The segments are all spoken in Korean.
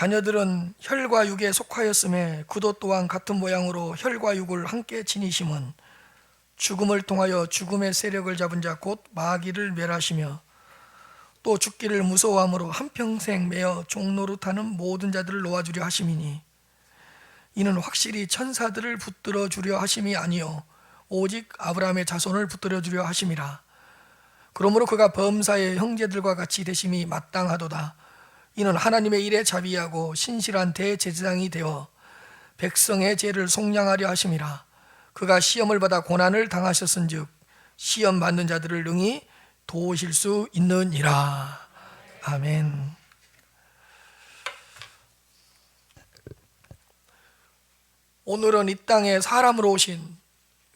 자녀들은 혈과 육에 속하였음에 그도 또한 같은 모양으로 혈과 육을 함께 지니심은 죽음을 통하여 죽음의 세력을 잡은 자 곧 마귀를 멸하시며 또 죽기를 무서워함으로 한평생 매어 종노릇하는 모든 자들을 놓아주려 하심이니 이는 확실히 천사들을 붙들어 주려 하심이 아니요 오직 아브라함의 자손을 붙들어 주려 하심이라. 그러므로 그가 범사의 형제들과 같이 되심이 마땅하도다. 이는 하나님의 일에 자비하고 신실한 대제사장이 되어 백성의 죄를 속량하려 하심이라. 그가 시험을 받아 고난을 당하셨은즉 시험 받는 자들을 능히 도우실 수 있느니라. 아멘. 오늘은 이 땅에 사람으로 오신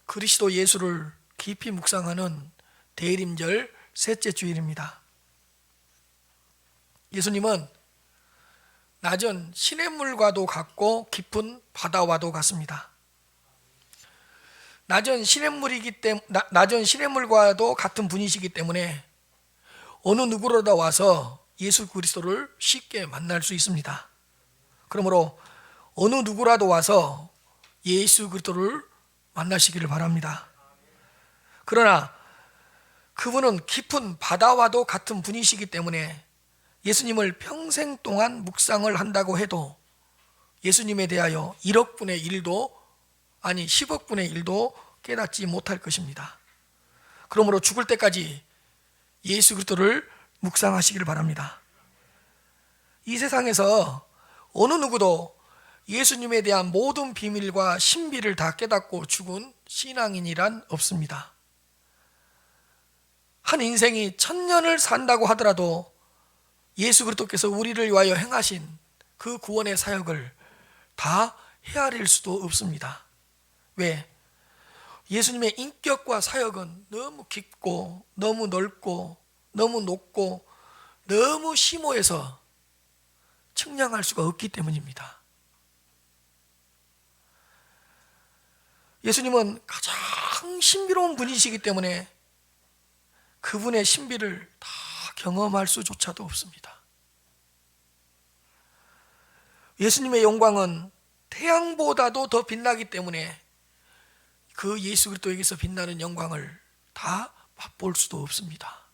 그리스도 예수를 깊이 묵상하는 대림절 셋째 주일입니다. 예수님은 낮은 시냇물과도 같고 깊은 바다와도 같습니다. 낮은 시냇물과도 같은 분이시기 때문에 어느 누구로다 와서 예수 그리스도를 쉽게 만날 수 있습니다. 그러므로 어느 누구라도 와서 예수 그리스도를 만나시기를 바랍니다. 그러나 그분은 깊은 바다와도 같은 분이시기 때문에 예수님을 평생 동안 묵상을 한다고 해도 예수님에 대하여 1억분의 1도 아니 10억분의 1도 깨닫지 못할 것입니다. 그러므로 죽을 때까지 예수 그리스도를 묵상하시기를 바랍니다. 이 세상에서 어느 누구도 예수님에 대한 모든 비밀과 신비를 다 깨닫고 죽은 신앙인이란 없습니다. 한 인생이 1000년을 산다고 하더라도 예수 그리스도께서 우리를 위하여 행하신 그 구원의 사역을 다 헤아릴 수도 없습니다. 왜? 예수님의 인격과 사역은 너무 깊고 너무 넓고 너무 높고 너무 심오해서 측량할 수가 없기 때문입니다. 예수님은 가장 신비로운 분이시기 때문에 그분의 신비를 다 경험할 수조차도 없습니다. 예수님의 영광은 태양보다도 더 빛나기 때문에 그 예수 그리스도에게서 빛나는 영광을 다 맛볼 수도 없습니다.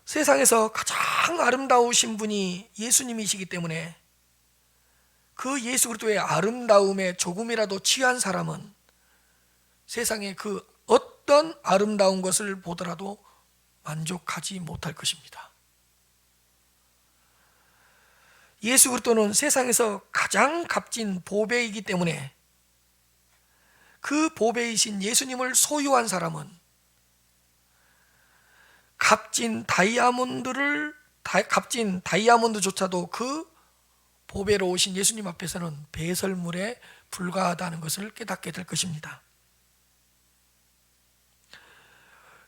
세상에서 가장 아름다우신 분이 예수님이시기 때문에 그 예수 그리스도의 아름다움에 조금이라도 취한 사람은 세상에 그 어떤 아름다운 것을 보더라도 만족하지 못할 것입니다. 예수 그리스도는 세상에서 가장 값진 보배이기 때문에 그 보배이신 예수님을 소유한 사람은 값진 다이아몬드조차도 그 보배로 오신 예수님 앞에서는 배설물에 불과하다는 것을 깨닫게 될 것입니다.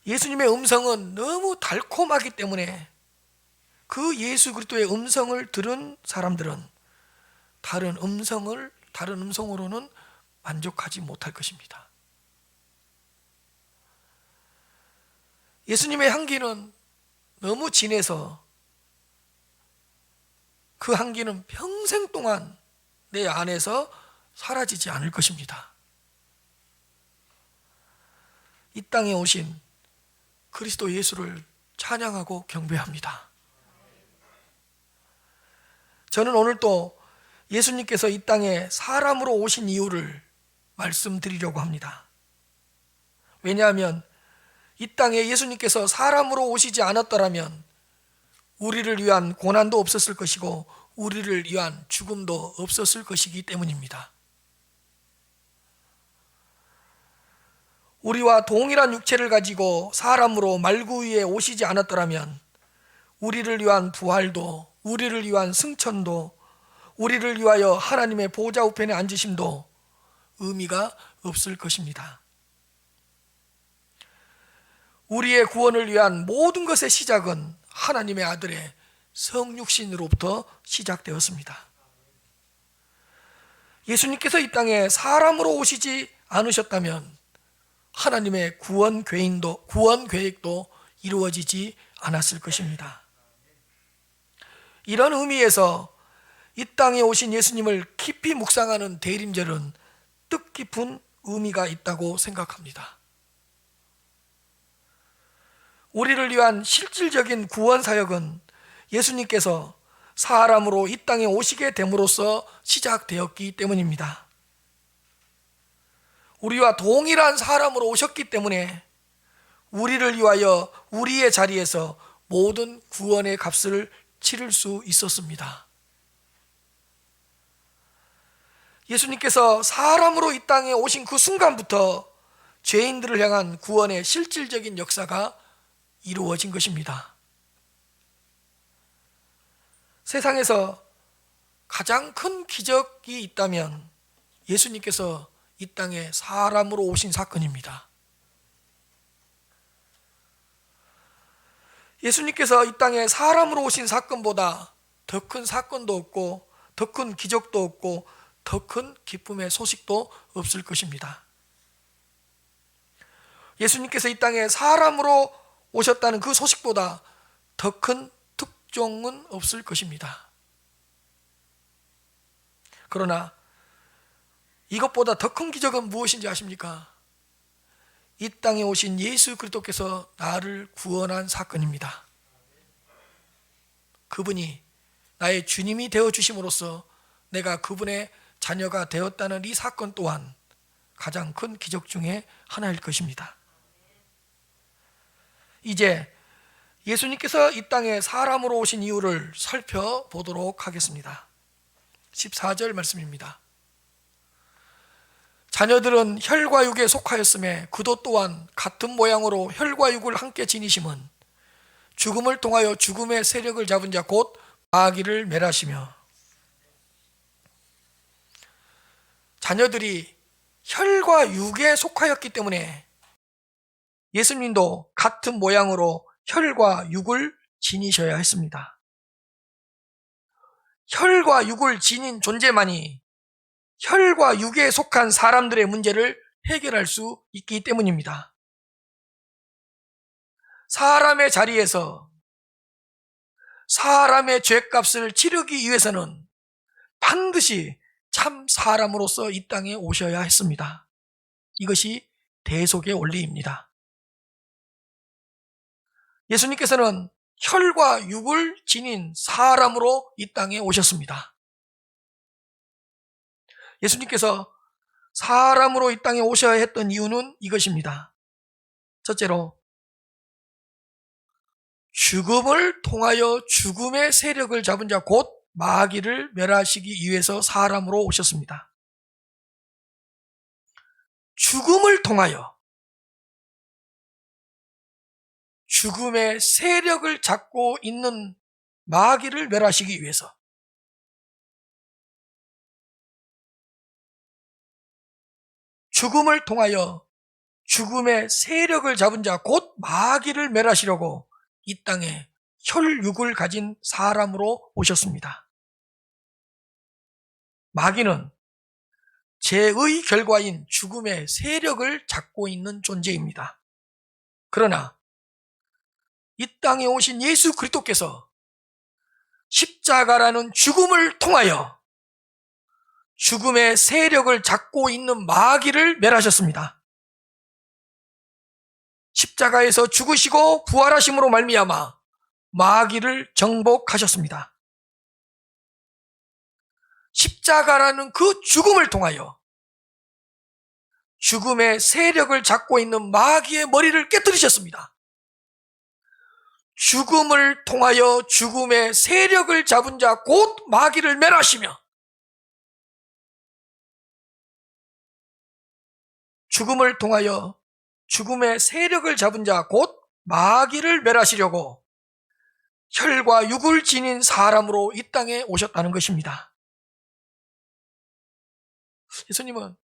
예수님의 음성은 너무 달콤하기 때문에 그 예수 그리스도의 음성을 들은 사람들은 다른 음성으로는 만족하지 못할 것입니다. 예수님의 향기는 너무 진해서 그 향기는 평생 동안 내 안에서 사라지지 않을 것입니다. 이 땅에 오신 그리스도 예수를 찬양하고 경배합니다. 저는 오늘 또 예수님께서 이 땅에 사람으로 오신 이유를 말씀드리려고 합니다. 왜냐하면 이 땅에 예수님께서 사람으로 오시지 않았더라면 우리를 위한 고난도 없었을 것이고 우리를 위한 죽음도 없었을 것이기 때문입니다. 우리와 동일한 육체를 가지고 사람으로 말구 위에 오시지 않았더라면 우리를 위한 부활도, 우리를 위한 승천도, 우리를 위하여 하나님의 보좌 우편에 앉으심도 의미가 없을 것입니다. 우리의 구원을 위한 모든 것의 시작은 하나님의 아들의 성육신으로부터 시작되었습니다. 예수님께서 이 땅에 사람으로 오시지 않으셨다면 하나님의 구원 계획도 이루어지지 않았을 것입니다. 이런 의미에서 이 땅에 오신 예수님을 깊이 묵상하는 대림절은 뜻깊은 의미가 있다고 생각합니다. 우리를 위한 실질적인 구원 사역은 예수님께서 사람으로 이 땅에 오시게 됨으로써 시작되었기 때문입니다. 우리와 동일한 사람으로 오셨기 때문에 우리를 위하여 우리의 자리에서 모든 구원의 값을 치를 수 있었습니다. 예수님께서 사람으로 이 땅에 오신 그 순간부터 죄인들을 향한 구원의 실질적인 역사가 이루어진 것입니다. 세상에서 가장 큰 기적이 있다면 예수님께서 이 땅에 사람으로 오신 사건입니다. 예수님께서 이 땅에 사람으로 오신 사건보다 더 큰 사건도 없고 더 큰 기적도 없고 더 큰 기쁨의 소식도 없을 것입니다. 예수님께서 이 땅에 사람으로 오셨다는 그 소식보다 더 큰 특종은 없을 것입니다. 그러나 이것보다 더 큰 기적은 무엇인지 아십니까? 이 땅에 오신 예수 그리스도께서 나를 구원한 사건입니다. 그분이 나의 주님이 되어주심으로써 내가 그분의 자녀가 되었다는 이 사건 또한 가장 큰 기적 중에 하나일 것입니다. 이제 예수님께서 이 땅에 사람으로 오신 이유를 살펴보도록 하겠습니다. 14절 말씀입니다. 자녀들은 혈과 육에 속하였음에 그도 또한 같은 모양으로 혈과 육을 함께 지니심은 죽음을 통하여 죽음의 세력을 잡은 자 곧 마귀를 멸하시며. 자녀들이 혈과 육에 속하였기 때문에 예수님도 같은 모양으로 혈과 육을 지니셔야 했습니다. 혈과 육을 지닌 존재만이 혈과 육에 속한 사람들의 문제를 해결할 수 있기 때문입니다. 사람의 자리에서 사람의 죄값을 치르기 위해서는 반드시 참 사람으로서 이 땅에 오셔야 했습니다. 이것이 대속의 원리입니다. 예수님께서는 혈과 육을 지닌 사람으로 이 땅에 오셨습니다. 예수님께서 사람으로 이 땅에 오셔야 했던 이유는 이것입니다. 첫째로, 죽음을 통하여 죽음의 세력을 잡은 자 곧 마귀를 멸하시기 위해서 사람으로 오셨습니다. 죽음을 통하여 죽음의 세력을 잡고 있는 마귀를 멸하시기 위해서, 죽음을 통하여 죽음의 세력을 잡은 자 곧 마귀를 멸하시려고 이 땅에 혈육을 가진 사람으로 오셨습니다. 마귀는 죄의 결과인 죽음의 세력을 잡고 있는 존재입니다. 그러나 이 땅에 오신 예수 그리스도께서 십자가라는 죽음을 통하여 죽음의 세력을 잡고 있는 마귀를 멸하셨습니다. 십자가에서 죽으시고 부활하심으로 말미암아 마귀를 정복하셨습니다. 십자가라는 그 죽음을 통하여 죽음의 세력을 잡고 있는 마귀의 머리를 깨뜨리셨습니다. 죽음을 통하여 죽음의 세력을 잡은 자 곧 마귀를 멸하시며, 죽음을 통하여 죽음의 세력을 잡은 자 곧 마귀를 멸하시려고 혈과 육을 지닌 사람으로 이 땅에 오셨다는 것입니다. 예수님은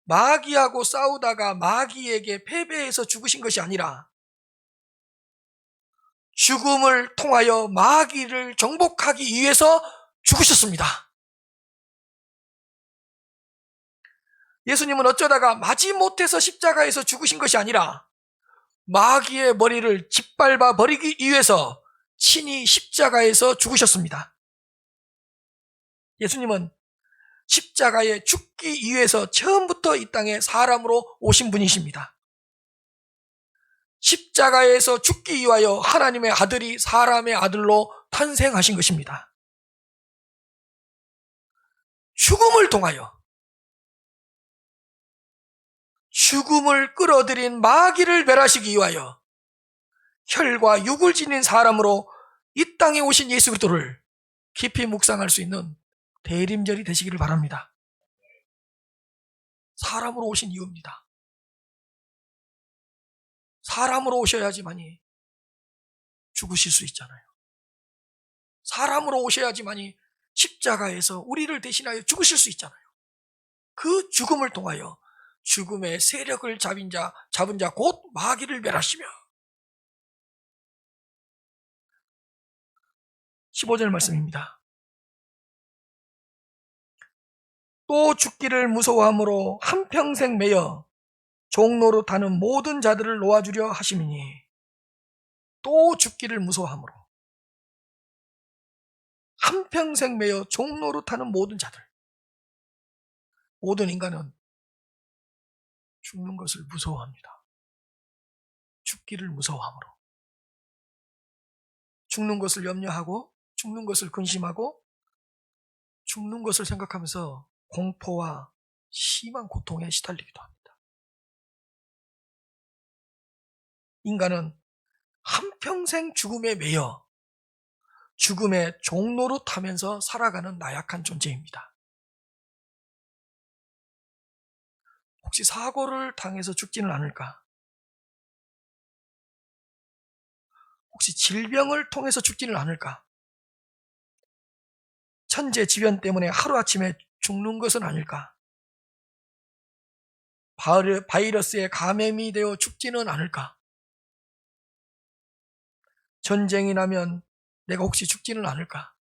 마귀하고 싸우다가 마귀에게 패배해서 죽으신 것이 아니라 죽음을 통하여 마귀를 정복하기 위해서 죽으셨습니다. 예수님은 어쩌다가 마지못해서 십자가에서 죽으신 것이 아니라 마귀의 머리를 짓밟아 버리기 위해서 친히 십자가에서 죽으셨습니다. 예수님은 십자가에 죽기 위해서 처음부터 이 땅에 사람으로 오신 분이십니다. 십자가에서 죽기 위하여 하나님의 아들이 사람의 아들로 탄생하신 것입니다. 죽음을 통하여 죽음을 끌어들인 마귀를 멸하시기 위하여 혈과 육을 지닌 사람으로 이 땅에 오신 예수 그리스도를 깊이 묵상할 수 있는 대림절이 되시기를 바랍니다. 사람으로 오신 이유입니다. 사람으로 오셔야지만이 죽으실 수 있잖아요. 사람으로 오셔야지만이 십자가에서 우리를 대신하여 죽으실 수 있잖아요. 그 죽음을 통하여 죽음의 세력을 잡은 자 곧 마귀를 멸하시며 15절 말씀입니다. 또 죽기를 무서워함으로 한평생 매여 종로로 타는 모든 자들을 놓아주려 하심이니 또 죽기를 무서워함으로 한평생 매여 종로로 타는 모든 자들, 모든 인간은 죽는 것을 무서워합니다. 죽기를 무서워함으로 죽는 것을 염려하고 죽는 것을 근심하고 죽는 것을 생각하면서 공포와 심한 고통에 시달리기도 합니다. 인간은 한평생 죽음에 매여 죽음의 종로로 타면서 살아가는 나약한 존재입니다. 혹시 사고를 당해서 죽지는 않을까? 혹시 질병을 통해서 죽지는 않을까? 천재지변 때문에 하루아침에 죽는 것은 아닐까? 바이러스에 감염이 되어 죽지는 않을까? 전쟁이 나면 내가 혹시 죽지는 않을까?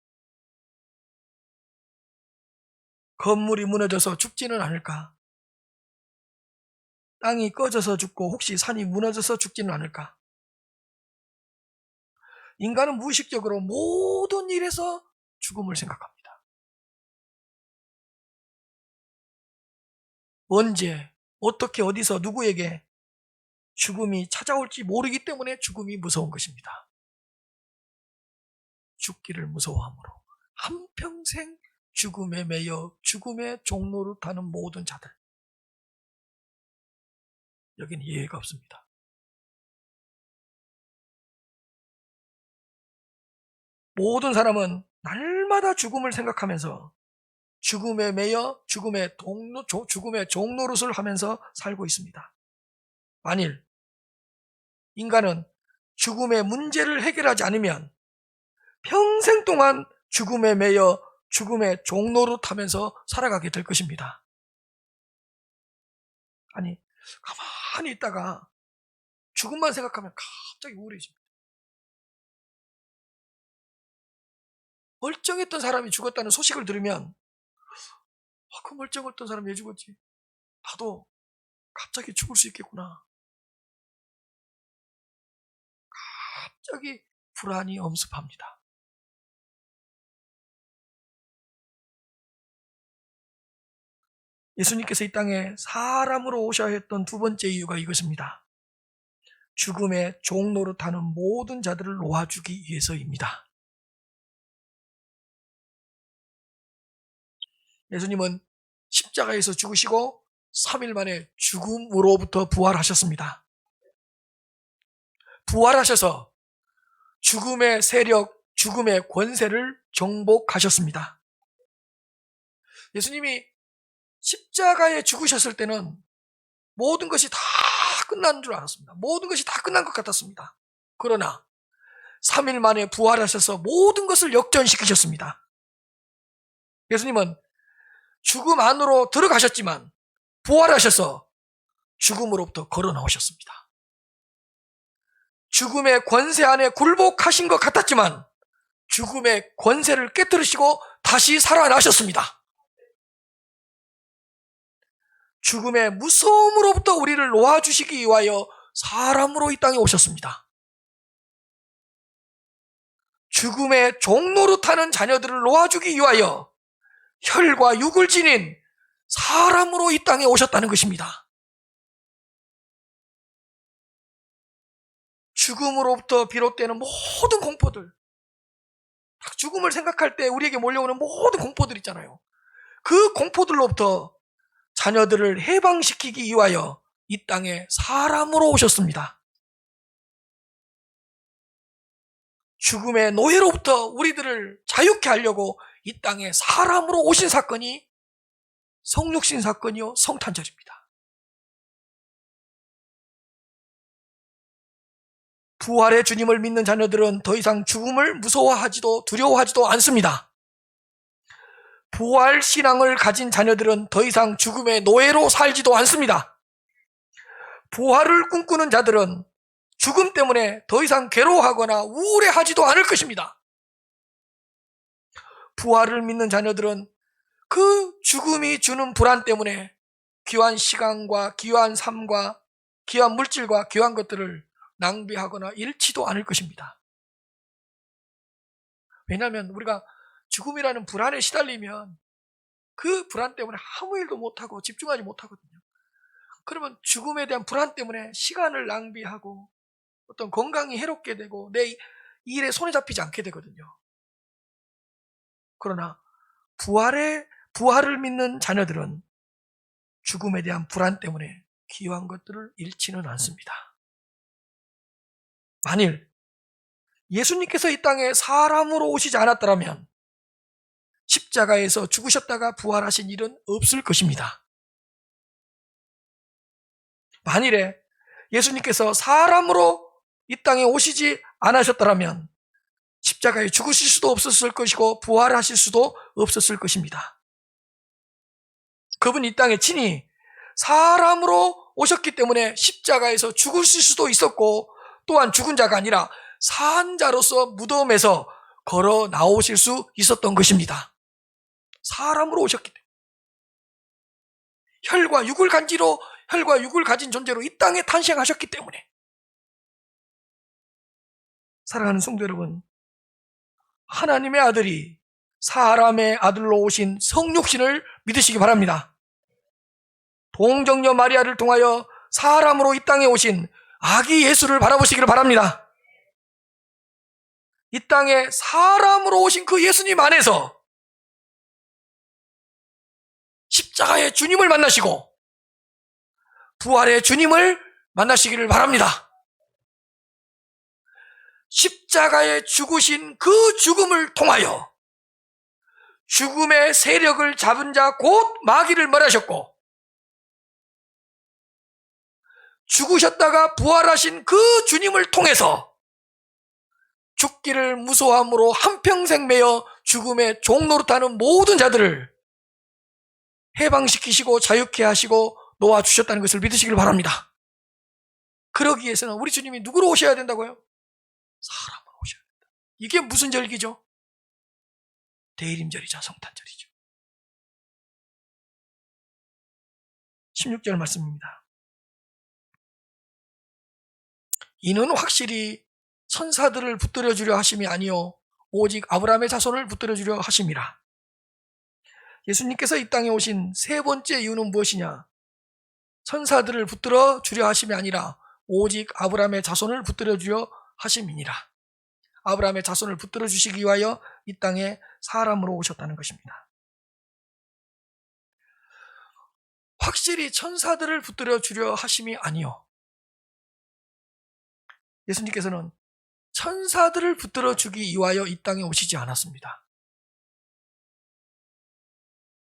건물이 무너져서 죽지는 않을까? 땅이 꺼져서 죽고 혹시 산이 무너져서 죽지는 않을까? 인간은 무의식적으로 모든 일에서 죽음을 생각합니다. 언제, 어떻게, 어디서, 누구에게 죽음이 찾아올지 모르기 때문에 죽음이 무서운 것입니다. 죽기를 무서워함으로 한평생 죽음에 매여 죽음의 종로를 타는 모든 자들, 여기는 예외가 없습니다. 모든 사람은 날마다 죽음을 생각하면서 죽음에 매여 죽음의 종노릇을 하면서 살고 있습니다. 만일 인간은 죽음의 문제를 해결하지 않으면 평생 동안 죽음에 매여 죽음의 종노릇 하면서 살아가게 될 것입니다. 아니, 가만히 있다가 죽음만 생각하면 갑자기 우울해집니다. 멀쩡했던 사람이 죽었다는 소식을 들으면 그 멀쩡했던 사람이 왜 죽었지? 나도 갑자기 죽을 수 있겠구나. 갑자기 불안이 엄습합니다. 예수님께서 이 땅에 사람으로 오셔야 했던 두 번째 이유가 이것입니다. 죽음의 종노릇하는 모든 자들을 놓아주기 위해서입니다. 예수님은 십자가에서 죽으시고 3일 만에 죽음으로부터 부활하셨습니다. 부활하셔서 죽음의 세력, 죽음의 권세를 정복하셨습니다. 예수님이 십자가에 죽으셨을 때는 모든 것이 다 끝난 줄 알았습니다. 모든 것이 다 끝난 것 같았습니다. 그러나 3일 만에 부활하셔서 모든 것을 역전시키셨습니다. 예수님은 죽음 안으로 들어가셨지만 부활하셔서 죽음으로부터 걸어 나오셨습니다. 죽음의 권세 안에 굴복하신 것 같았지만 죽음의 권세를 깨뜨리시고 다시 살아나셨습니다. 죽음의 무서움으로부터 우리를 놓아주시기 위하여 사람으로 이 땅에 오셨습니다. 죽음의 종노릇하는 자녀들을 놓아주기 위하여 혈과 육을 지닌 사람으로 이 땅에 오셨다는 것입니다. 죽음으로부터 비롯되는 모든 공포들, 죽음을 생각할 때 우리에게 몰려오는 모든 공포들 있잖아요. 그 공포들로부터 자녀들을 해방시키기 위하여 이 땅에 사람으로 오셨습니다. 죽음의 노예로부터 우리들을 자유케 하려고 이 땅에 사람으로 오신 사건이 성육신 사건이요, 성탄절입니다. 부활의 주님을 믿는 자녀들은 더 이상 죽음을 무서워하지도 두려워하지도 않습니다. 부활 신앙을 가진 자녀들은 더 이상 죽음의 노예로 살지도 않습니다. 부활을 꿈꾸는 자들은 죽음 때문에 더 이상 괴로워하거나 우울해하지도 않을 것입니다. 부활을 믿는 자녀들은 그 죽음이 주는 불안 때문에 귀한 시간과 귀한 삶과 귀한 물질과 귀한 것들을 낭비하거나 잃지도 않을 것입니다. 왜냐하면 우리가 죽음이라는 불안에 시달리면 그 불안 때문에 아무 일도 못하고 집중하지 못하거든요. 그러면 죽음에 대한 불안 때문에 시간을 낭비하고 어떤 건강이 해롭게 되고 내 일에 손에 잡히지 않게 되거든요. 그러나 부활을 믿는 자녀들은 죽음에 대한 불안 때문에 귀한 것들을 잃지는 않습니다. 만일 예수님께서 이 땅에 사람으로 오시지 않았더라면 십자가에서 죽으셨다가 부활하신 일은 없을 것입니다. 만일에 예수님께서 사람으로 이 땅에 오시지 않으셨더라면 십자가에 죽으실 수도 없었을 것이고 부활하실 수도 없었을 것입니다. 그분이 이 땅에 친히 사람으로 오셨기 때문에 십자가에서 죽으실 수도 있었고 또한 죽은 자가 아니라 산 자로서 무덤에서 걸어 나오실 수 있었던 것입니다. 사람으로 오셨기 때문에 혈과 육을 가진 존재로 이 땅에 탄생하셨기 때문에. 사랑하는 성도 여러분, 하나님의 아들이 사람의 아들로 오신 성육신을 믿으시기 바랍니다. 동정녀 마리아를 통하여 사람으로 이 땅에 오신 아기 예수를 바라보시기를 바랍니다. 이 땅에 사람으로 오신 그 예수님 안에서 십자가의 주님을 만나시고 부활의 주님을 만나시기를 바랍니다. 십자가에 죽으신 그 죽음을 통하여 죽음의 세력을 잡은 자 곧 마귀를 멸하셨고 죽으셨다가 부활하신 그 주님을 통해서 죽기를 무서워함으로 한평생 매여 죽음의 종노릇하는 모든 자들을 해방시키시고 자유케 하시고 놓아주셨다는 것을 믿으시길 바랍니다. 그러기 위해서는 우리 주님이 누구로 오셔야 된다고요? 사람으로 오셔야 된다. 이게 무슨 절기죠? 대일임절이자 성탄절이죠. 16절 말씀입니다. 이는 확실히 천사들을 붙들어 주려 하심이 아니요 오직 아브라함의 자손을 붙들어 주려 하심이라. 예수님께서 이 땅에 오신 세 번째 이유는 무엇이냐? 천사들을 붙들어 주려 하심이 아니라 오직 아브라함의 자손을 붙들어 주려 하심이니라. 아브라함의 자손을 붙들어 주시기 위하여 이 땅에 사람으로 오셨다는 것입니다. 확실히 천사들을 붙들어 주려 하심이 아니요. 예수님께서는 천사들을 붙들어 주기 위하여 이 땅에 오시지 않았습니다.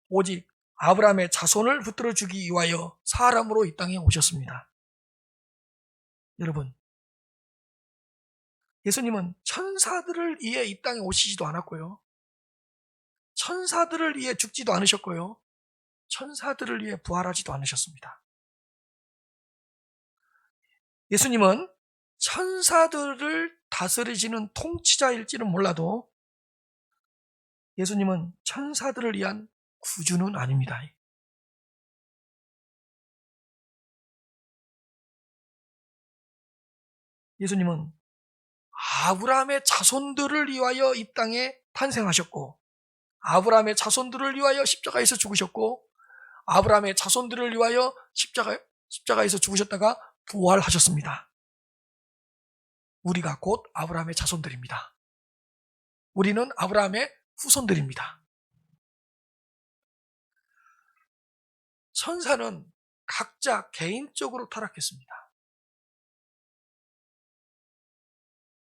오직 아브라함의 자손을 붙들어 주기 위하여 사람으로 이 땅에 오셨습니다. 여러분, 예수님은 천사들을 위해 이 땅에 오시지도 않았고요. 천사들을 위해 죽지도 않으셨고요. 천사들을 위해 부활하지도 않으셨습니다. 예수님은 천사들을 다스리시는 통치자일지는 몰라도 예수님은 천사들을 위한 구주는 아닙니다. 예수님은 아브라함의 자손들을 위하여 이 땅에 탄생하셨고, 아브라함의 자손들을 위하여 십자가에서 죽으셨고, 아브라함의 자손들을 위하여 십자가에서 죽으셨다가 부활하셨습니다. 우리가 곧 아브라함의 자손들입니다. 우리는 아브라함의 후손들입니다. 천사는 각자 개인적으로 타락했습니다.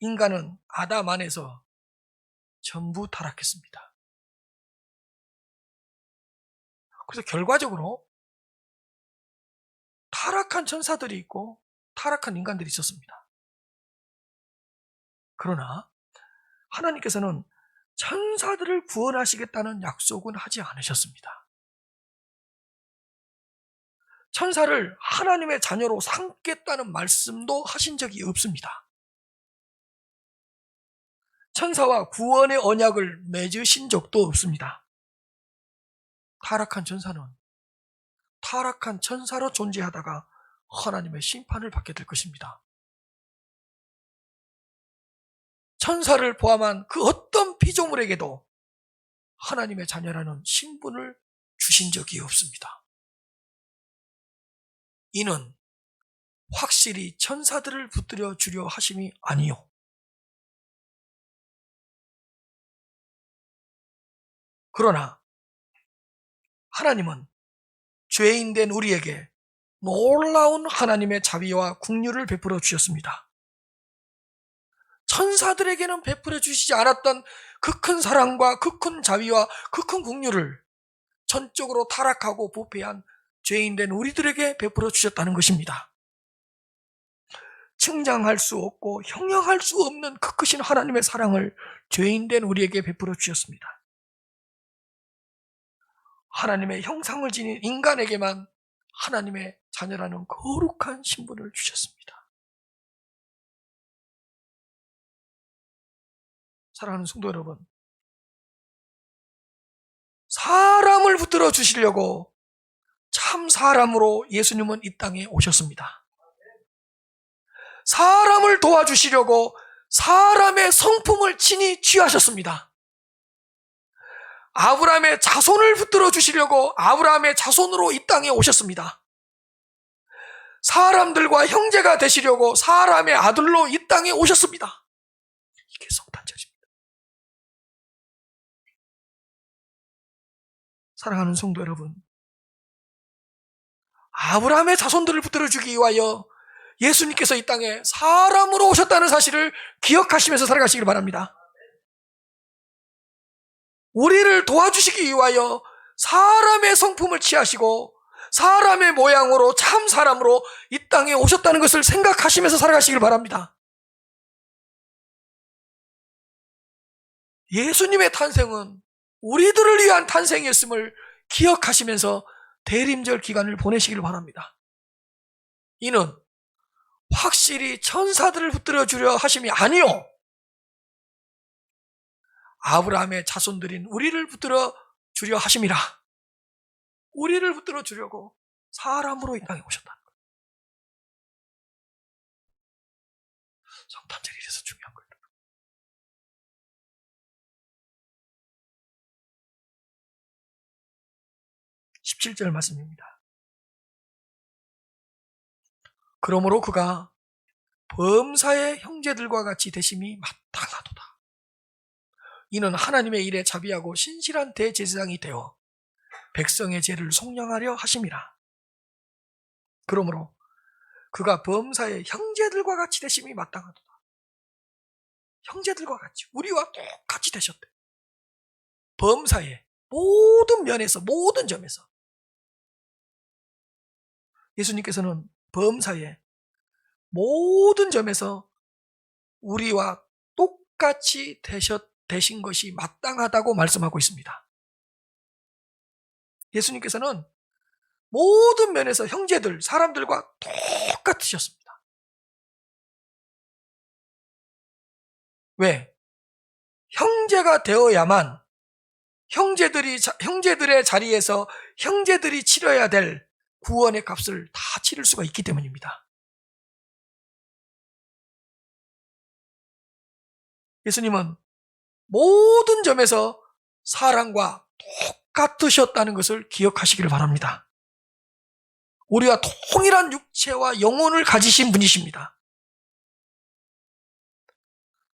인간은 아담 안에서 전부 타락했습니다. 그래서 결과적으로 타락한 천사들이 있고 타락한 인간들이 있었습니다. 그러나 하나님께서는 천사들을 구원하시겠다는 약속은 하지 않으셨습니다. 천사를 하나님의 자녀로 삼겠다는 말씀도 하신 적이 없습니다. 천사와 구원의 언약을 맺으신 적도 없습니다. 타락한 천사는 타락한 천사로 존재하다가 하나님의 심판을 받게 될 것입니다. 천사를 포함한 그 어떤 피조물에게도 하나님의 자녀라는 신분을 주신 적이 없습니다. 이는 확실히 천사들을 붙들어 주려 하심이 아니요, 그러나 하나님은 죄인된 우리에게 놀라운 하나님의 자비와 긍휼을 베풀어 주셨습니다. 천사들에게는 베풀어 주시지 않았던 그 큰 사랑과 그 큰 자비와 그 큰 긍휼을 전적으로 타락하고 부패한 죄인된 우리들에게 베풀어 주셨다는 것입니다. 측량할 수 없고 형용할 수 없는 그 크신 하나님의 사랑을 죄인된 우리에게 베풀어 주셨습니다. 하나님의 형상을 지닌 인간에게만 하나님의 자녀라는 거룩한 신분을 주셨습니다. 사랑하는 성도 여러분, 사람을 붙들어 주시려고 참 사람으로 예수님은 이 땅에 오셨습니다. 사람을 도와주시려고 사람의 성품을 친히 취하셨습니다. 아브라함의 자손을 붙들어 주시려고 아브라함의 자손으로 이 땅에 오셨습니다. 사람들과 형제가 되시려고 사람의 아들로 이 땅에 오셨습니다. 이게 성탄절입니다. 사랑하는 성도 여러분, 아브라함의 자손들을 붙들어 주기 위하여 예수님께서 이 땅에 사람으로 오셨다는 사실을 기억하시면서 살아가시길 바랍니다. 우리를 도와주시기 위하여 사람의 성품을 취하시고 사람의 모양으로 참 사람으로 이 땅에 오셨다는 것을 생각하시면서 살아가시길 바랍니다. 예수님의 탄생은 우리들을 위한 탄생이었음을 기억하시면서 대림절 기간을 보내시길 바랍니다. 이는 확실히 천사들을 붙들어 주려 하심이 아니요, 아브라함의 자손들인 우리를 붙들어 주려 하심이라. 우리를 붙들어 주려고 사람으로 이 땅에 오셨다는 거예요. 성탄절이 이래서 중요한 거예요. 17절 말씀입니다. 그러므로 그가 범사의 형제들과 같이 되심이 마땅하도다. 이는 하나님의 일에 자비하고 신실한 대제사장이 되어 백성의 죄를 속량하려 하심이라. 그러므로 그가 범사의 형제들과 같이 되심이 마땅하도다. 형제들과 같이, 우리와 똑같이 되셨대. 범사의 모든 면에서, 모든 점에서. 예수님께서는 범사의 모든 점에서 우리와 똑같이 되신 것이 마땅하다고 말씀하고 있습니다. 예수님께서는 모든 면에서 형제들, 사람들과 똑같으셨습니다. 왜? 형제가 되어야만 형제들의 자리에서 형제들이 치러야 될 구원의 값을 다 치를 수가 있기 때문입니다. 예수님은 모든 점에서 사람과 똑같으셨다는 것을 기억하시기를 바랍니다. 우리와 동일한 육체와 영혼을 가지신 분이십니다.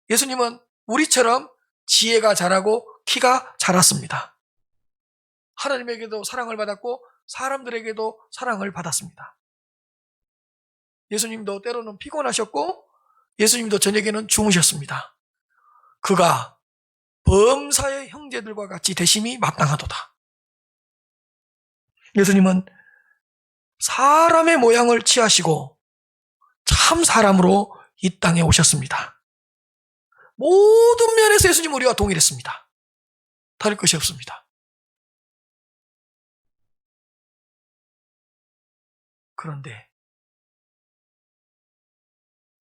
예수님은 우리처럼 지혜가 자라고 키가 자랐습니다. 하나님에게도 사랑을 받았고 사람들에게도 사랑을 받았습니다. 예수님도 때로는 피곤하셨고 예수님도 저녁에는 주무셨습니다. 그가 범사의 형제들과 같이 되심이 마땅하도다. 예수님은 사람의 모양을 취하시고 참 사람으로 이 땅에 오셨습니다. 모든 면에서 예수님은 우리와 동일했습니다. 다를 것이 없습니다. 그런데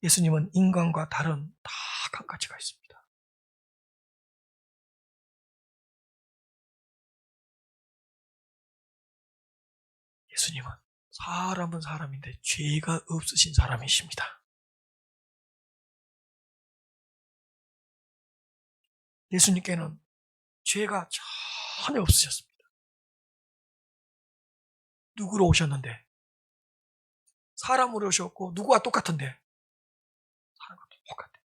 예수님은 인간과 다른 딱 한 가지가 있습니다. 예수님은 사람은 사람인데 죄가 없으신 사람이십니다. 예수님께는 죄가 전혀 없으셨습니다. 누구로 오셨는데? 사람으로 오셨고 누구와 똑같은데? 사람과 똑같아요.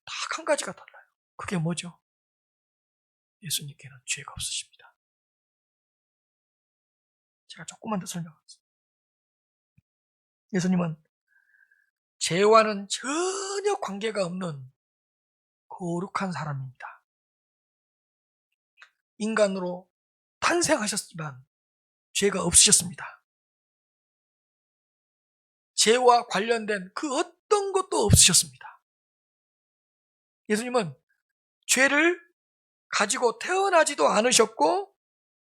딱 한 가지가 달라요. 그게 뭐죠? 예수님께는 죄가 없으십니다. 제가 조금만 더 설명하겠습니다. 예수님은 죄와는 전혀 관계가 없는 거룩한 사람입니다. 인간으로 탄생하셨지만 죄가 없으셨습니다. 죄와 관련된 그 어떤 것도 없으셨습니다. 예수님은 죄를 가지고 태어나지도 않으셨고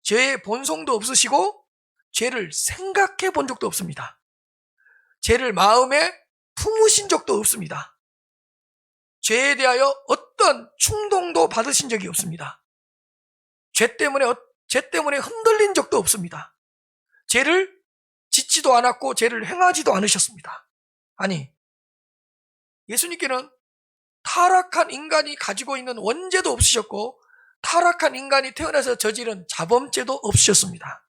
죄의 본성도 없으시고 죄를 생각해 본 적도 없습니다. 죄를 마음에 품으신 적도 없습니다. 죄에 대하여 어떤 충동도 받으신 적이 없습니다. 죄 때문에 흔들린 적도 없습니다. 죄를 짓지도 않았고 죄를 행하지도 않으셨습니다. 아니, 예수님께는 타락한 인간이 가지고 있는 원죄도 없으셨고 타락한 인간이 태어나서 저지른 자범죄도 없으셨습니다.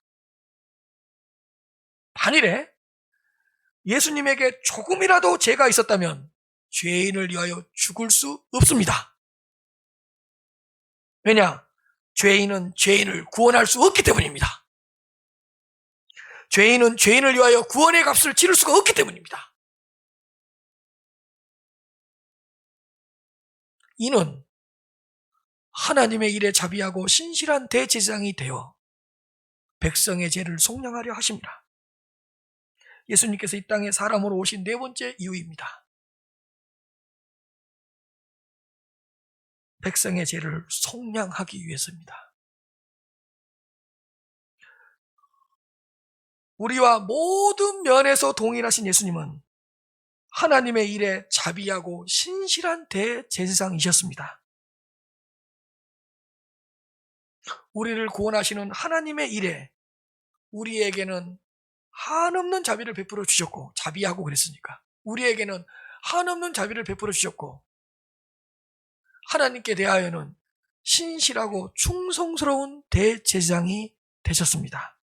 만일에 예수님에게 조금이라도 죄가 있었다면 죄인을 위하여 죽을 수 없습니다. 왜냐? 죄인은 죄인을 구원할 수 없기 때문입니다. 죄인은 죄인을 위하여 구원의 값을 치를 수가 없기 때문입니다. 이는 하나님의 일에 자비하고 신실한 대제사장이 되어 백성의 죄를 속량하려 하십니다. 예수님께서 이 땅에 사람으로 오신 네 번째 이유입니다. 백성의 죄를 속량하기 위해서입니다. 우리와 모든 면에서 동일하신 예수님은 하나님의 일에 자비하고 신실한 대제사장이셨습니다. 우리를 구원하시는 하나님의 일에 우리에게는 한없는 자비를 베풀어 주셨고, 자비하고 그랬으니까 우리에게는 한없는 자비를 베풀어 주셨고, 하나님께 대하여는 신실하고 충성스러운 대제사장이 되셨습니다.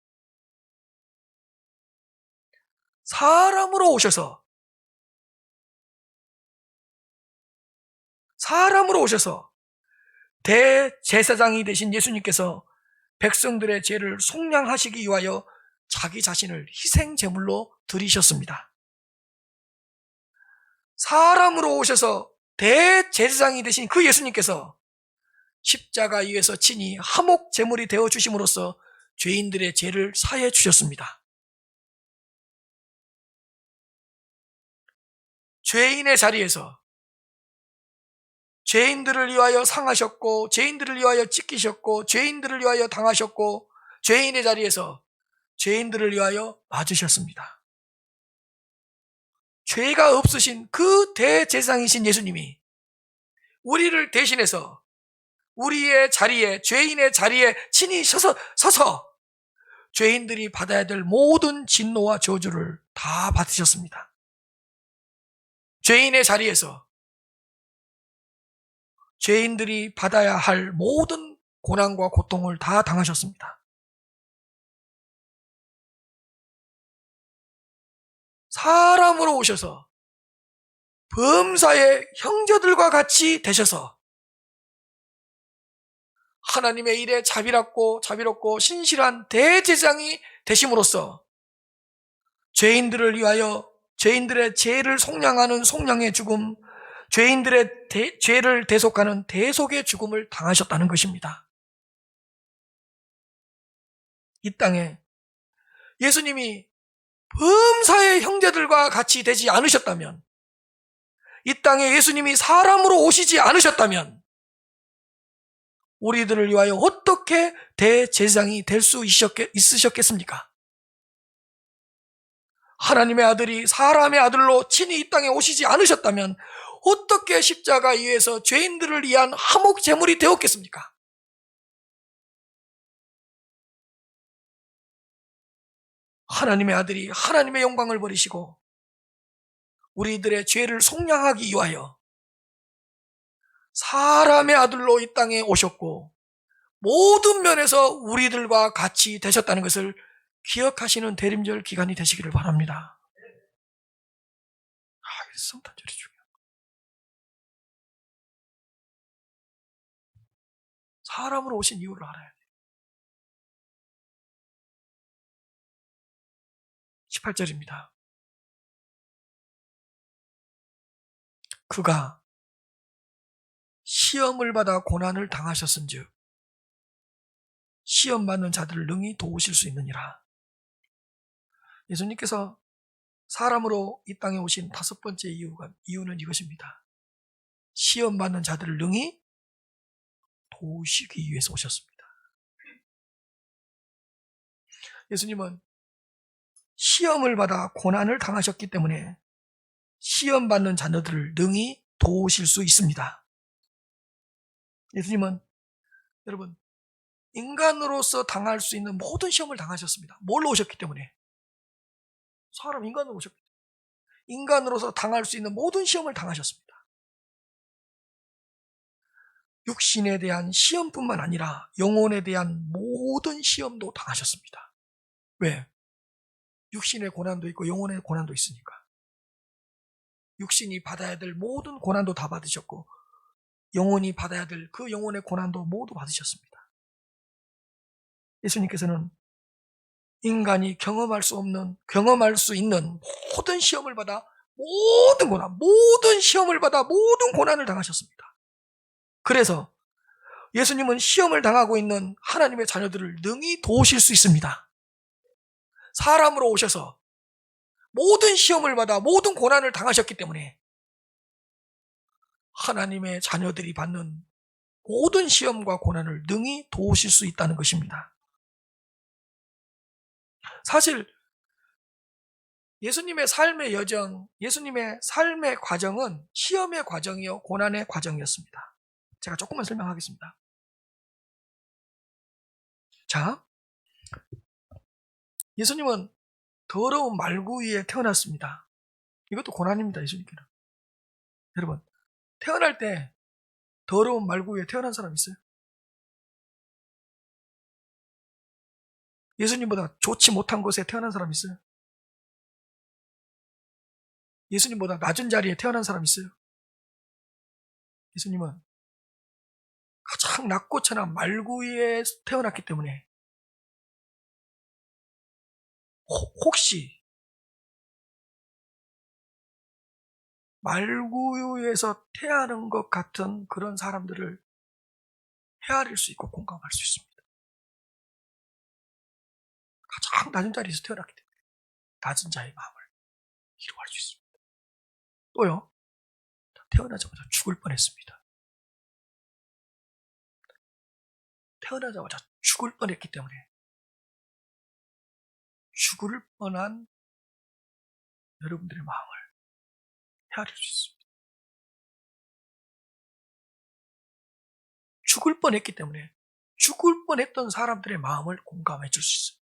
사람으로 오셔서 대제사장이 되신 예수님께서 백성들의 죄를 속량하시기 위하여 자기 자신을 희생제물로 드리셨습니다. 사람으로 오셔서 대제사장이 되신 그 예수님께서 십자가 위에서 친히 화목제물이 되어주심으로써 죄인들의 죄를 사해 주셨습니다. 죄인의 자리에서 죄인들을 위하여 상하셨고, 죄인들을 위하여 찢기셨고, 죄인들을 위하여 당하셨고, 죄인의 자리에서 죄인들을 위하여 맞으셨습니다. 죄가 없으신 그 대제사장이신 예수님이 우리를 대신해서 우리의 자리에, 죄인의 자리에 친히 서서 죄인들이 받아야 될 모든 진노와 저주를 다 받으셨습니다. 죄인의 자리에서 죄인들이 받아야 할 모든 고난과 고통을 다 당하셨습니다. 사람으로 오셔서 범사의 형제들과 같이 되셔서 하나님의 일에 자비롭고 신실한 대제사장이 되심으로써 죄인들을 위하여 죄인들의 죄를 속량하는 속량의 죽음, 죄인들의 죄를 대속하는 대속의 죽음을 당하셨다는 것입니다. 이 땅에 예수님이 범사의 형제들과 같이 되지 않으셨다면, 이 땅에 예수님이 사람으로 오시지 않으셨다면 우리들을 위하여 어떻게 대제사장이 될 수 있으셨겠습니까? 하나님의 아들이 사람의 아들로 친히 이 땅에 오시지 않으셨다면 어떻게 십자가 위에서 죄인들을 위한 화목 제물이 되었겠습니까? 하나님의 아들이 하나님의 영광을 버리시고 우리들의 죄를 속량하기 위하여 사람의 아들로 이 땅에 오셨고 모든 면에서 우리들과 같이 되셨다는 것을 기억하시는 대림절 기간이 되시기를 바랍니다. 성탄절이 중요해요. 사람으로 오신 이유를 알아야 돼요. 18절입니다. 그가 시험을 받아 고난을 당하셨은즉 시험 받는 자들을 능히 도우실 수 있느니라. 예수님께서 사람으로 이 땅에 오신 다섯 번째 이유는 이것입니다. 시험 받는 자들을 능히 도우시기 위해서 오셨습니다. 예수님은 시험을 받아 고난을 당하셨기 때문에 시험 받는 자녀들을 능히 도우실 수 있습니다. 예수님은 여러분 인간으로서 당할 수 있는 모든 시험을 당하셨습니다. 뭘로 오셨기 때문에? 사람 인간으로 오셨기 때문에 인간으로서 당할 수 있는 모든 시험을 당하셨습니다. 육신에 대한 시험뿐만 아니라 영혼에 대한 모든 시험도 당하셨습니다. 왜? 육신의 고난도 있고 영혼의 고난도 있으니까. 육신이 받아야 될 모든 고난도 다 받으셨고 영혼이 받아야 될 그 영혼의 고난도 모두 받으셨습니다. 예수님께서는 인간이 경험할 수 있는 모든 시험을 받아 모든 시험을 받아 모든 고난을 당하셨습니다. 그래서 예수님은 시험을 당하고 있는 하나님의 자녀들을 능히 도우실 수 있습니다. 사람으로 오셔서 모든 시험을 받아 모든 고난을 당하셨기 때문에 하나님의 자녀들이 받는 모든 시험과 고난을 능히 도우실 수 있다는 것입니다. 사실 예수님의 삶의 여정, 예수님의 삶의 과정은 시험의 과정이요 고난의 과정이었습니다. 제가 조금만 설명하겠습니다. 자, 예수님은 더러운 말구 위에 태어났습니다. 이것도 고난입니다. 예수님께는. 여러분, 태어날 때 더러운 말구 위에 태어난 사람 있어요? 예수님보다 좋지 못한 곳에 태어난 사람 있어요? 예수님보다 낮은 자리에 태어난 사람 있어요? 예수님은 가장 낮고 천한 말구 위에 태어났기 때문에 혹시 말구 위에서 태어나는 것 같은 그런 사람들을 헤아릴 수 있고 공감할 수 있습니다. 가장 낮은 자리에서 태어났기 때문에 낮은 자의 마음을 이해할 수 있습니다. 또요, 태어나자마자 죽을 뻔했습니다. 태어나자마자 죽을 뻔했기 때문에 죽을 뻔한 여러분들의 마음을 헤아릴 수 있습니다. 죽을 뻔했기 때문에 죽을 뻔했던 사람들의 마음을 공감해 줄 수 있습니다.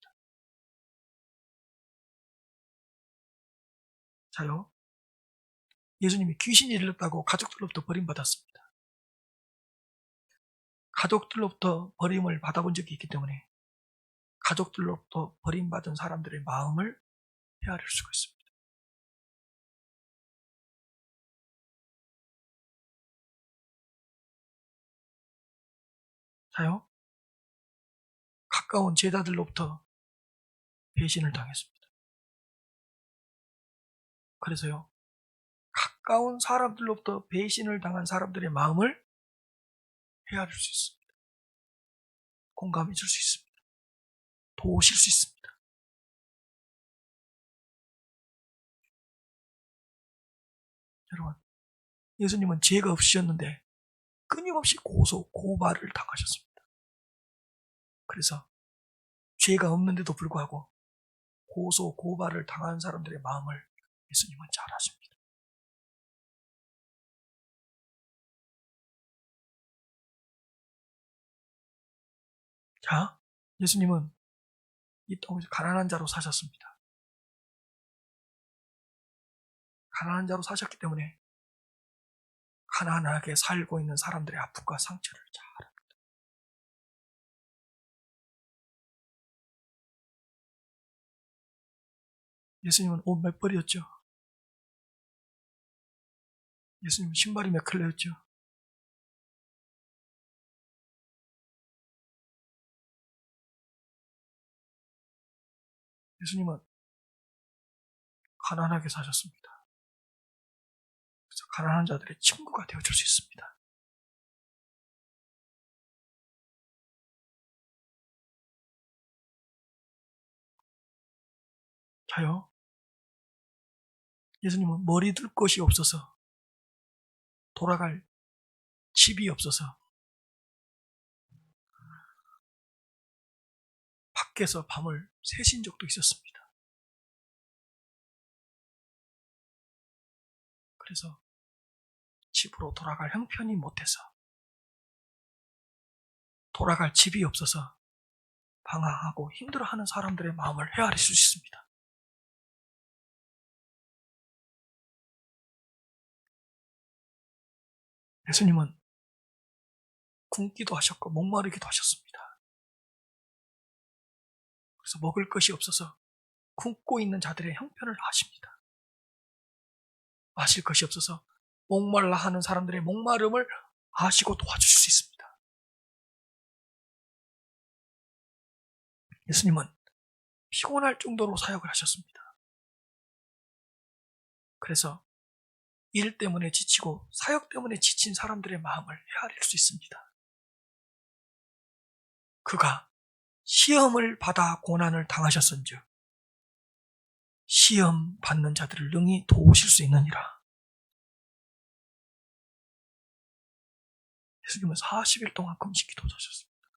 자요, 예수님이 귀신이 들렸다고 가족들로부터 버림받았습니다. 가족들로부터 버림을 받아본 적이 있기 때문에 가족들로부터 버림받은 사람들의 마음을 헤아릴 수가 있습니다. 자요, 가까운 제자들로부터 배신을 당했습니다. 그래서요, 가까운 사람들로부터 배신을 당한 사람들의 마음을 헤아릴 수 있습니다. 공감해 줄 수 있습니다. 도우실 수 있습니다. 여러분, 예수님은 죄가 없으셨는데 끊임없이 고발을 당하셨습니다. 그래서 죄가 없는데도 불구하고 고발을 당한 사람들의 마음을 예수님은 잘 아십니다. 자, 예수님은 이 땅에서 가난한 자로 사셨습니다. 가난한 자로 사셨기 때문에 가난하게 살고 있는 사람들의 아픔과 상처를 잘 압니다. 예수님은 옷 몇 벌이었죠? 예수님은 신발이 몇 켤레였죠? 예수님은 가난하게 사셨습니다. 그래서 가난한 자들의 친구가 되어줄 수 있습니다. 자요, 예수님은 머리 둘 곳이 없어서 돌아갈 집이 없어서 밖에서 밤을 새신 적도 있었습니다. 그래서 집으로 돌아갈 형편이 못해서 돌아갈 집이 없어서 방황하고 힘들어하는 사람들의 마음을 헤아릴 수 있습니다. 예수님은 굶기도 하셨고 목마르기도 하셨습니다. 그래서 먹을 것이 없어서 굶고 있는 자들의 형편을 아십니다. 마실 것이 없어서 목말라 하는 사람들의 목마름을 아시고 도와주실 수 있습니다. 예수님은 피곤할 정도로 사역을 하셨습니다. 그래서 일 때문에 지치고 사역 때문에 지친 사람들의 마음을 헤아릴 수 있습니다. 그가 시험을 받아 고난을 당하셨은즉 시험 받는 자들을 능히 도우실 수 있느니라. 예수님은 40일 동안 금식 기도하셨습니다.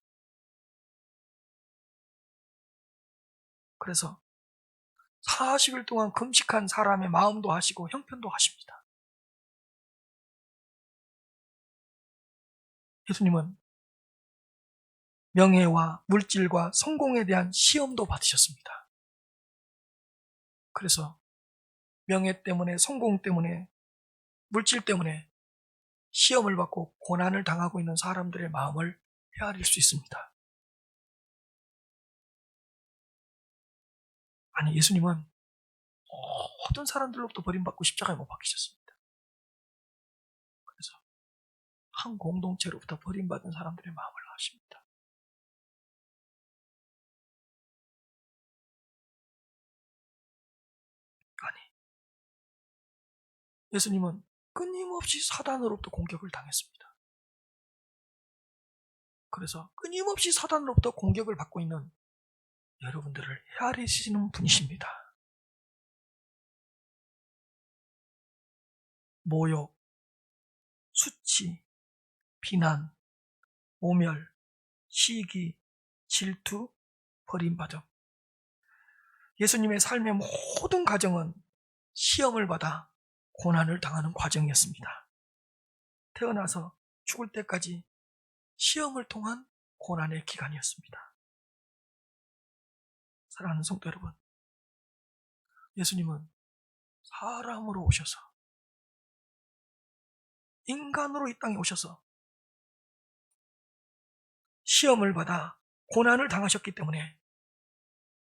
그래서 40일 동안 금식한 사람의 마음도 하시고 형편도 하십니다. 예수님은 명예와 물질과 성공에 대한 시험도 받으셨습니다. 그래서 명예 때문에, 성공 때문에, 물질 때문에 시험을 받고 고난을 당하고 있는 사람들의 마음을 헤아릴 수 있습니다. 아니, 예수님은 모든 사람들로부터 버림받고 십자가에 못 박히셨습니다. 그래서 한 공동체로부터 버림받은 사람들의 마음을 아십니다. 아니, 예수님은 끊임없이 사단으로부터 공격을 당했습니다. 그래서 끊임없이 사단으로부터 공격을 받고 있는 여러분들을 헤아리시는 분이십니다. 모욕, 수치, 비난, 모멸, 시기, 질투, 버림받음. 예수님의 삶의 모든 과정은 시험을 받아 고난을 당하는 과정이었습니다. 태어나서 죽을 때까지 시험을 통한 고난의 기간이었습니다. 사랑하는 성도 여러분, 예수님은 사람으로 오셔서 인간으로 이 땅에 오셔서 시험을 받아 고난을 당하셨기 때문에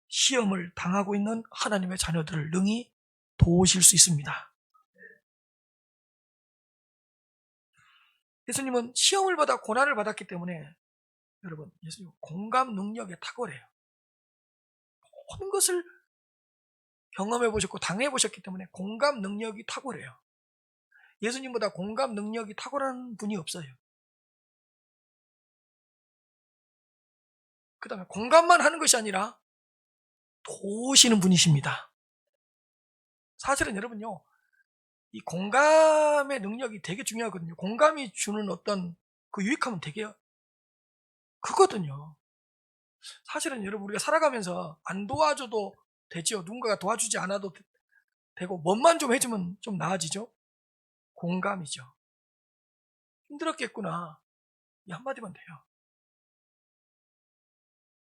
시험을 당하고 있는 하나님의 자녀들을 능히 도우실 수 있습니다. 예수님은 시험을 받아 고난을 받았기 때문에 여러분, 예수님 공감 능력에 탁월해요. 모든 것을 경험해 보셨고 당해 보셨기 때문에 공감 능력이 탁월해요. 예수님보다 공감 능력이 탁월한 분이 없어요. 그 다음에 공감만 하는 것이 아니라 도우시는 분이십니다. 사실은 여러분요, 이 공감의 능력이 되게 중요하거든요. 공감이 주는 어떤 그 유익함은 되게 크거든요. 사실은 여러분, 우리가 살아가면서 안 도와줘도 되죠. 누군가가 도와주지 않아도 되고 뭐만 좀 해주면 좀 나아지죠. 공감이죠. 힘들었겠구나, 이 한마디면 돼요.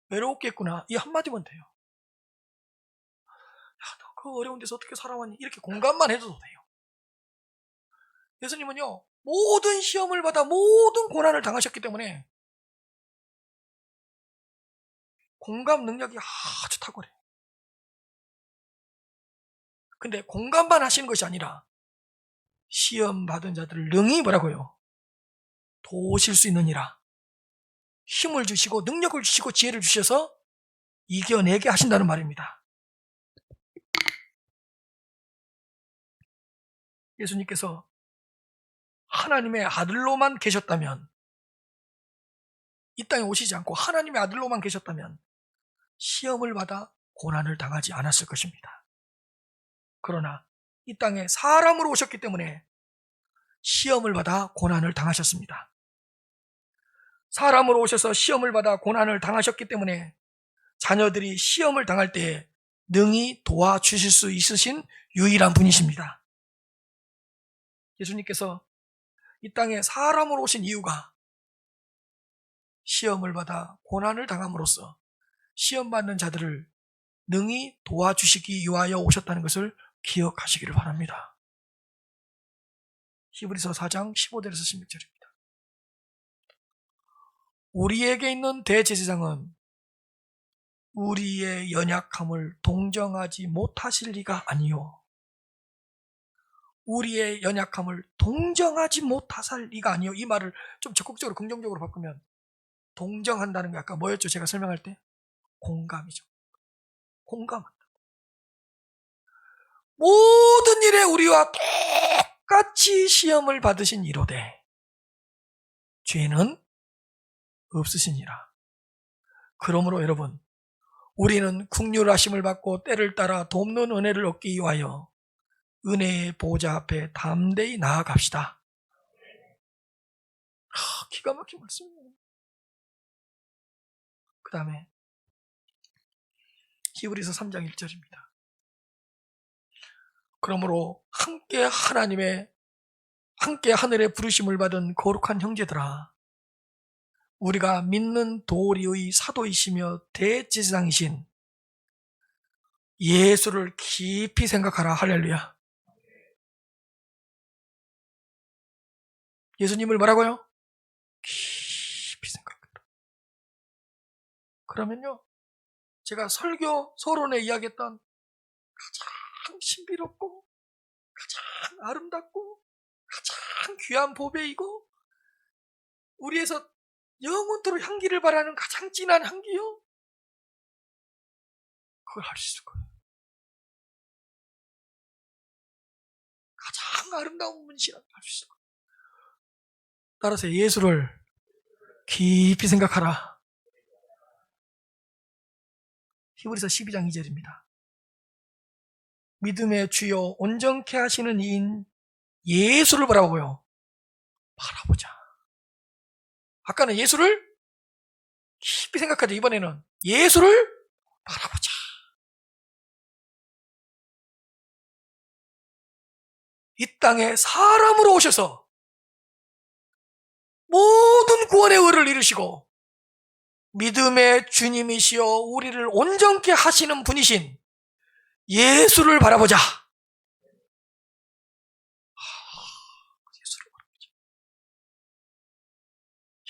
외로웠겠구나, 이 한마디면 돼요. 야, 너 그 어려운 데서 어떻게 살아왔니? 이렇게 공감만 해줘도 돼요. 예수님은요, 모든 시험을 받아 모든 고난을 당하셨기 때문에 공감 능력이 아주 탁월해요. 근데 공감만 하시는 것이 아니라 시험 받은 자들을 능히 뭐라고요? 도우실 수 있느니라. 힘을 주시고 능력을 주시고 지혜를 주셔서 이겨내게 하신다는 말입니다. 예수님께서 하나님의 아들로만 계셨다면, 이 땅에 오시지 않고 하나님의 아들로만 계셨다면 시험을 받아 고난을 당하지 않았을 것입니다. 그러나 이 땅에 사람으로 오셨기 때문에 시험을 받아 고난을 당하셨습니다. 사람으로 오셔서 시험을 받아 고난을 당하셨기 때문에 자녀들이 시험을 당할 때에 능히 도와주실 수 있으신 유일한 분이십니다. 예수님께서 이 땅에 사람으로 오신 이유가 시험을 받아 고난을 당함으로써 시험받는 자들을 능히 도와주시기 위하여 오셨다는 것을 기억하시기를 바랍니다. 히브리서 4장 15절에서 16절입니다. 우리에게 있는 대제사장은 우리의 연약함을 동정하지 못하실 리가 아니요, 우리의 연약함을 동정하지 못하실 리가 아니요. 이 말을 좀 적극적으로 긍정적으로 바꾸면 동정한다는 게 아까 뭐였죠? 제가 설명할 때 공감이죠. 공감한다. 모든 일에 우리와 똑같이 시험을 받으신 이로되 죄는 없으시니라. 그러므로 여러분, 우리는 긍휼하심을 받고 때를 따라 돕는 은혜를 얻기 위하여 은혜의 보좌 앞에 담대히 나아갑시다. 기가 막힌 말씀이에요. 그 다음에 히브리서 3장 1절입니다. 그러므로 함께 하늘의 부르심을 받은 거룩한 형제들아, 우리가 믿는 도리의 사도이시며 대제사장이신 예수를 깊이 생각하라. 할렐루야. 예수님을 뭐라고요? 깊이 생각하라. 그러면요, 제가 설교 서론에 이야기했던 가장 신비롭고 가장 아름답고 가장 귀한 보배이고 우리에서 영원토록 향기를 바라는 가장 진한 향기요, 그걸 할 수 있을 거예요. 가장 아름다운 문신을 할 수 있을 거예요. 따라서 예수를 깊이 생각하라. 히브리서 12장 2절입니다. 믿음의 주요 온전케 하시는 이인 예수를 바라보고요, 바라보자. 아까는 예수를 깊이 생각하자. 이번에는 예수를 바라보자. 이 땅에 사람으로 오셔서 모든 구원의 의를 이루시고 믿음의 주님이시여 우리를 온전케 하시는 분이신 예수를 바라보자. 예수를 바라보자.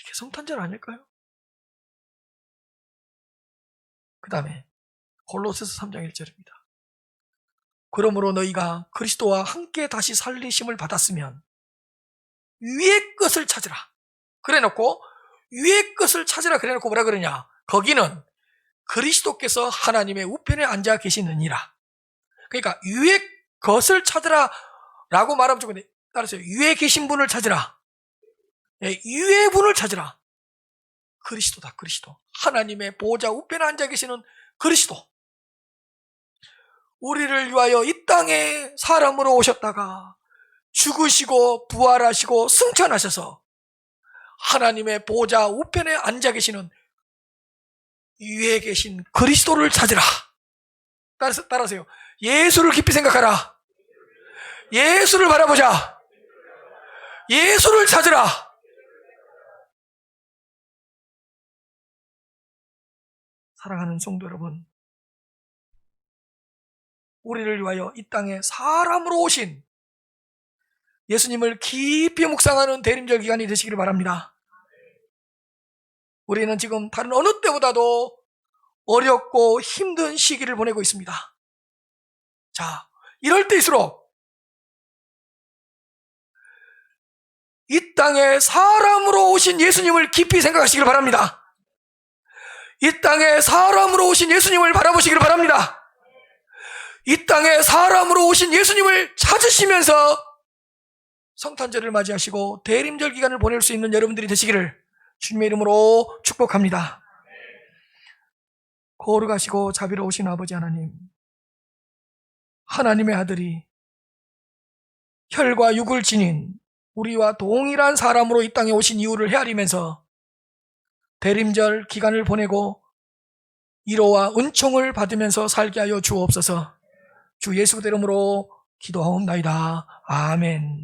이게 성탄절 아닐까요? 그 다음에 골로새서 3장 1절입니다. 그러므로 너희가 그리스도와 함께 다시 살리심을 받았으면 위의 것을 찾으라 그래놓고, 위의 것을 찾으라 그래놓고 뭐라 그러냐, 거기는 그리스도께서 하나님의 우편에 앉아 계시느니라. 그러니까 위의 것을 찾으라 라고 말하면 좀 따라서 위에 계신 분을 찾으라. 위의 분을 찾으라. 그리스도다. 그리스도. 하나님의 보좌 우편에 앉아 계시는 그리스도. 우리를 위하여 이 땅에 사람으로 오셨다가 죽으시고 부활하시고 승천하셔서 하나님의 보좌 우편에 앉아 계시는 위에 계신 그리스도를 찾으라. 따라서요. 예수를 깊이 생각하라. 예수를 바라보자. 예수를 찾으라. 사랑하는 성도 여러분, 우리를 위하여 이 땅에 사람으로 오신 예수님을 깊이 묵상하는 대림절 기간이 되시기를 바랍니다. 우리는 지금 다른 어느 때보다도 어렵고 힘든 시기를 보내고 있습니다. 자, 이럴 때일수록 이 땅에 사람으로 오신 예수님을 깊이 생각하시길 바랍니다. 이 땅에 사람으로 오신 예수님을 바라보시길 바랍니다. 이 땅에 사람으로 오신 예수님을 찾으시면서 성탄절을 맞이하시고 대림절 기간을 보낼 수 있는 여러분들이 되시기를 주님의 이름으로 축복합니다. 거룩하시고 자비로우신 아버지 하나님, 하나님의 아들이 혈과 육을 지닌 우리와 동일한 사람으로 이 땅에 오신 이유를 헤아리면서 대림절 기간을 보내고 위로와 은총을 받으면서 살게 하여 주옵소서. 주 예수 이름으로 기도하옵나이다. 아멘.